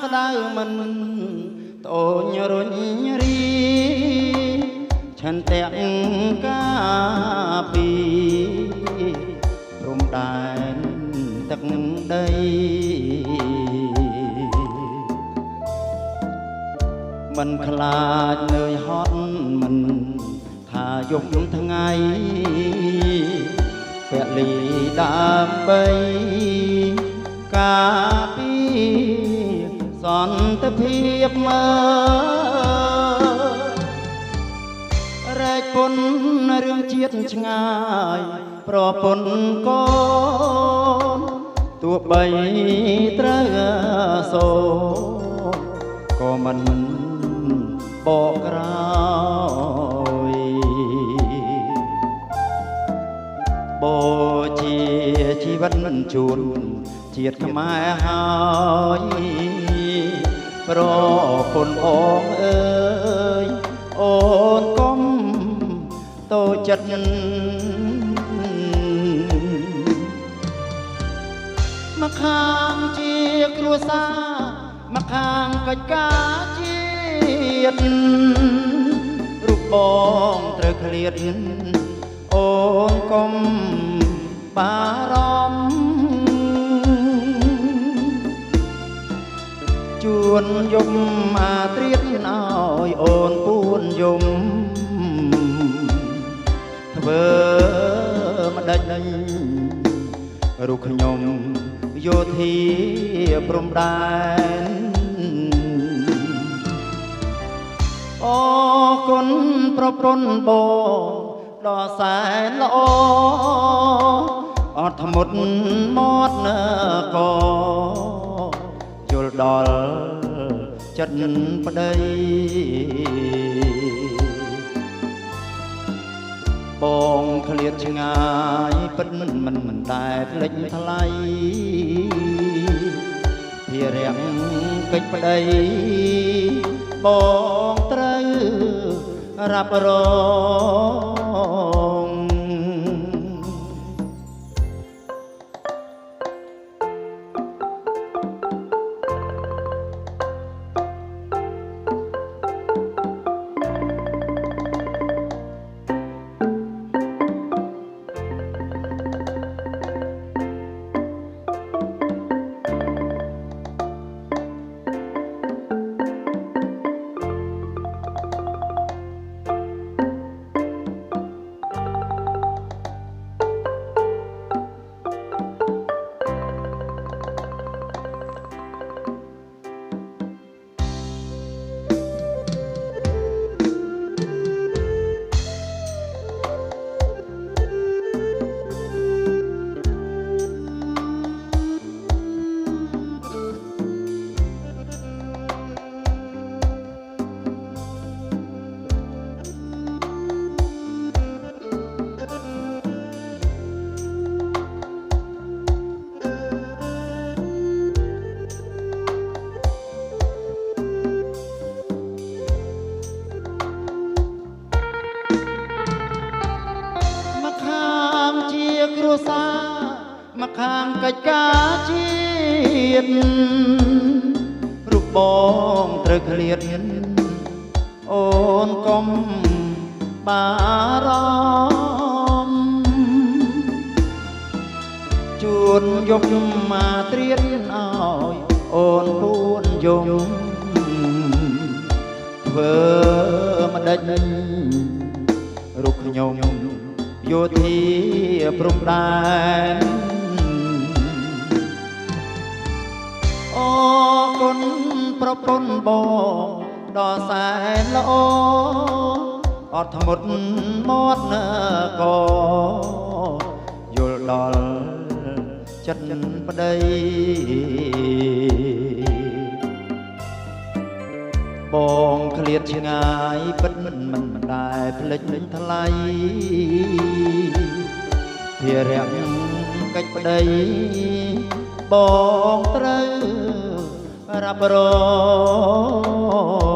ក្តៅមិនតូចរុញរីឆន្ទៈការពីព្រំដែនទឹកដីមិនខ្លាចនឿយហត់មិនថាយប់ថ្ងៃពលីដើម្បីការពីសន្តិភាពមើរែកពុនរឿងជាតិឆ្ងាយប្រពន្ធកូនទោះបីត្រូវសូក៏មិនបកក្រោយបូជាជីវិតមិនជួនជាតិខ្មែរហើយប្រពន្ធបងអើយអូនកុំតូចចិត្តមកខាងជាគ្រួសារមកខាងកិច្ចការជាតិរូបបងត្រូវឃ្លាតអូនកុំបារម្ភជួនយំអាត្រៀតឲ្យអូនពួនយំធ្វើម្ដេចរូបខ្ញុំយោធាព្រំដែនអរគុណប្រពន្ធបងដ៏សែនល្អអត់ធ្មត់មាត់កយល់ដល់ចិត្តប្តីបងឃ្លាតឆ្ងាយពិតមិនតែភ្លេចថ្លៃភារៈកិច្ចប្តីបងត្រូវរ៉ាប់រងគ្រួសារមកខាងកិច្ចការជាតិរូបបងត្រូវឃ្លាតអូនកុំបារម្ភជួនយប់មកត្រៀតឲ្យអូនពួនយំធ្វើម្ដេចរូបខ្ញុំយោធាព្រំដែនអរគុណប្រពន្ធបងដ៏សែនល្អអត់ធ្មត់មាត់កយល់ដល់ចិត្តប្តីបងឃ្លាតឆ្ងាយពិតមិនដែលភ្លេចថ្លៃភារៈកិច្ចប្តីបងត្រូវរ៉ាប់រង